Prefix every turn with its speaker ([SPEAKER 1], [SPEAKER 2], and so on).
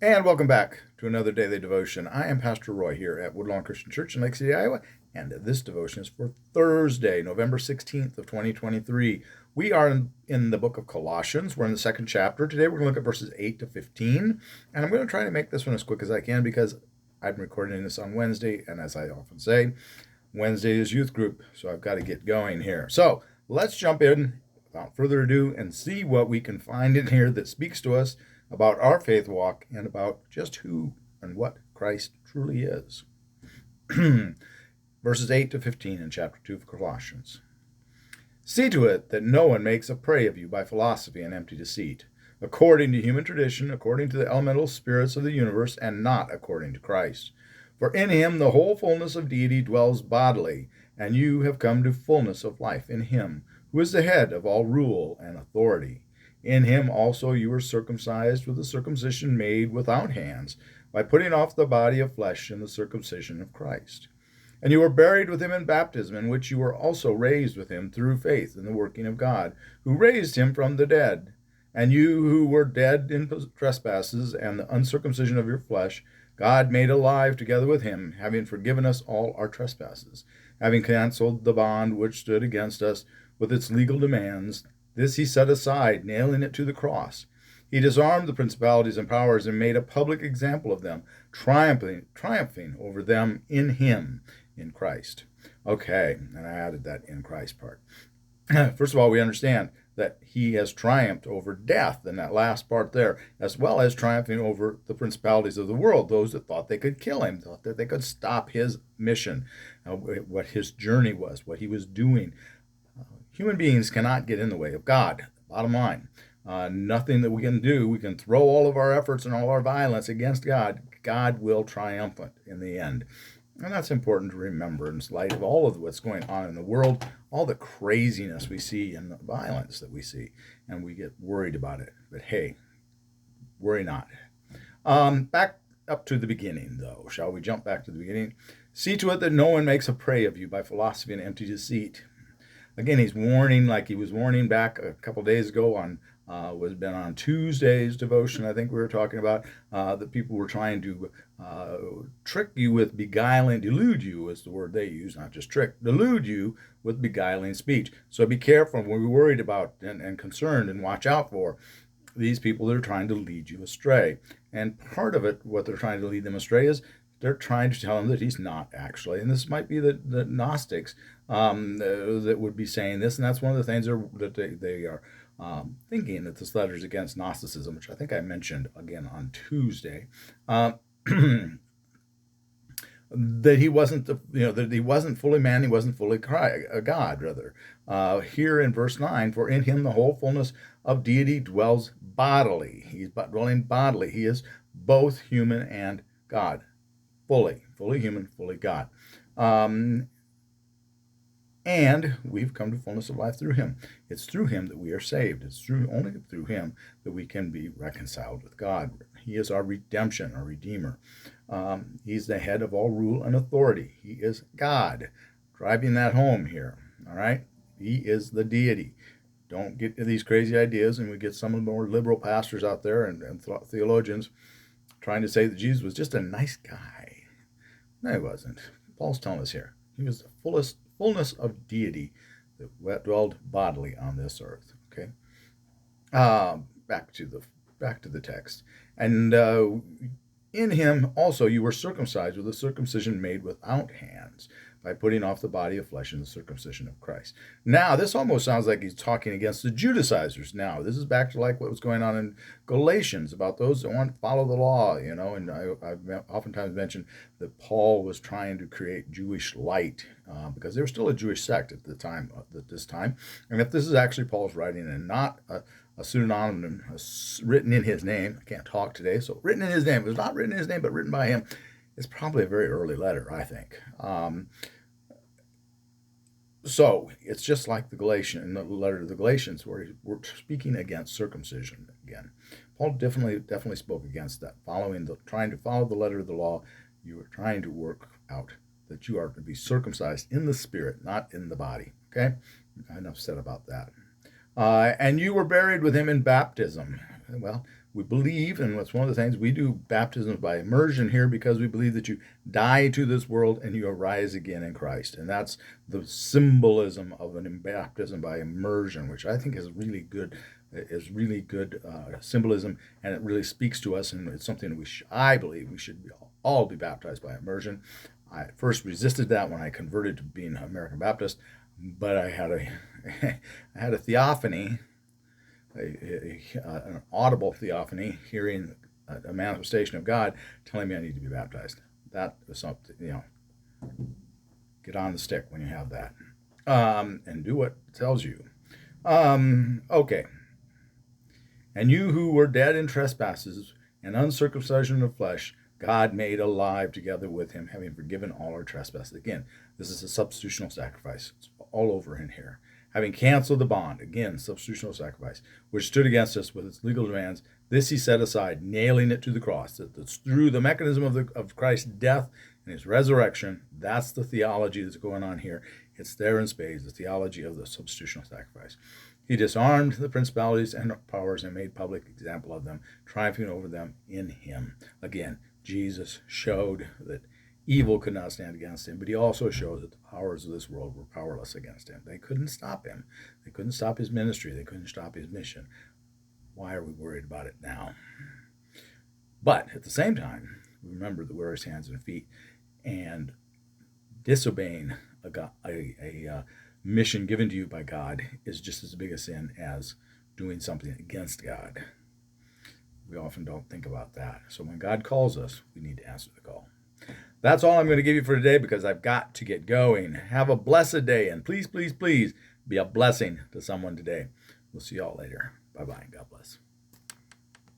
[SPEAKER 1] And welcome back to another daily devotion. I am Pastor Roy here at Woodlawn Christian Church in Lake City, Iowa, and this devotion is for Thursday, November 16th of 2023. We are in the book of Colossians. We're in the second chapter. Today we're going to look at verses 8 to 15, and I'm going to try to make this one as quick as I can because I'm recording this on Wednesday, and as I often say, Wednesday is youth group, so I've got to get going here. So let's jump in without further ado and see what we can find in here that speaks to us about our faith walk and about just who and what Christ truly is. Verses 8 to 15 in chapter 2 of Colossians. See to it that no one makes a prey of you by philosophy and empty deceit, according to human tradition, according to the elemental spirits of the universe, and not according to Christ. For in him the whole fullness of deity dwells bodily, and you have come to fullness of life in him, who is the head of all rule and authority. In him also you were circumcised with a circumcision made without hands, by putting off the body of flesh in the circumcision of Christ. And you were buried with him in baptism, in which you were also raised with him through faith in the working of God, who raised him from the dead. And you who were dead in trespasses and the uncircumcision of your flesh, God made alive together with him, having forgiven us all our trespasses, having canceled the bond which stood against us with its legal demands. This he set aside, nailing it to the cross. He disarmed the principalities and powers and made a public example of them, triumphing over them in him, in Christ. Okay, and I added that in Christ part. First of all, we understand that he has triumphed over death in that last part there, as well as triumphing over the principalities of the world, those that thought they could kill him, thought that they could stop his mission, what his journey was, what he was doing. Human beings cannot get in the way of God. Bottom line, nothing that we can do. We can throw all of our efforts and all our violence against God. God will triumphant in the end. And that's important to remember in light of all of what's going on in the world, all the craziness we see and the violence that we see, and we get worried about it. But hey, worry not. Back up to the beginning, though. Shall we jump back to the beginning? See to it that no one makes a prey of you by philosophy and empty deceit. Again, he's warning, like he was warning back a couple days ago on Tuesday's devotion. I think we were talking about that people were trying to trick you with beguiling, delude you is the word they use, not just trick, delude you with beguiling speech. So be careful. We're worried about and concerned and watch out for these people that are trying to lead you astray. And part of it, what they're trying to lead them astray is they're trying to tell him that he's not actually. And this might be the Gnostics that would be saying this. And that's one of the things that they are thinking, that this letter is against Gnosticism, which I think I mentioned again on Tuesday. That he wasn't, that he wasn't fully man, he wasn't fully God, rather. Here in verse 9, for in him the whole fullness of deity dwells bodily. He's dwelling bodily. He is both human and God. Fully human, fully God. And we've come to fullness of life through him. It's through him that we are saved. It's only through him that we can be reconciled with God. He is our redemption, our Redeemer. He's the head of all rule and authority. He is God. Driving that home here, all right? He is the deity. Don't get these crazy ideas, and we get some of the more liberal pastors out there and theologians trying to say that Jesus was just a nice guy. No, he wasn't. Paul's telling us here. He was the fullness of deity that dwelled bodily on this earth. Okay. Back to the text. And in him also you were circumcised with a circumcision made without hands, by putting off the body of flesh in the circumcision of Christ. Now, this almost sounds like he's talking against the Judaizers now. This is back to like what was going on in Galatians about those that want to follow the law, and I've oftentimes mentioned that Paul was trying to create Jewish light because they were still a Jewish sect at this time. And if this is actually Paul's writing and not a pseudonym written in his name, I can't talk today, so written in his name. It was not written in his name, but written by him. It's probably a very early letter, I think. So it's just like the letter to the Galatians, where we're speaking against circumcision again. Paul definitely spoke against that. Trying to follow the letter of the law, you are trying to work out that you are to be circumcised in the spirit, not in the body. Okay, enough said about that. And you were buried with him in baptism. Well, we believe, and that's one of the things we do baptisms by immersion here, because we believe that you die to this world and you arise again in Christ. And that's the symbolism of an baptism by immersion, which I think is really good. Symbolism, and it really speaks to us, and it's something that I believe we should all be baptized by immersion. I at first resisted that when I converted to being an American Baptist, but I had a theophany, an audible theophany, hearing a manifestation of God telling me I need to be baptized. That was something, get on the stick when you have that, and do what it tells you. Okay. And you who were dead in trespasses and uncircumcision of flesh, God made alive together with him, having forgiven all our trespasses. Again, this is a substitutional sacrifice. It's all over in here. Having canceled the bond, again, substitutional sacrifice, which stood against us with its legal demands, this he set aside, nailing it to the cross. That's through the mechanism of Christ's death and his resurrection. That's the theology that's going on here. It's there in spades, the theology of the substitutional sacrifice. He disarmed the principalities and powers and made public example of them, triumphing over them in him. Again, Jesus showed that evil could not stand against him, but he also showed that the powers of this world were powerless against him. They couldn't stop him. They couldn't stop his ministry. They couldn't stop his mission. Why are we worried about it now? But at the same time, remember that we're his hands and feet, and disobeying a mission given to you by God is just as big a sin as doing something against God. We often don't think about that. So when God calls us, we need to answer the call. That's all I'm going to give you for today, because I've got to get going. Have a blessed day, and please, please, please be a blessing to someone today. We'll see you all later. Bye-bye. God bless.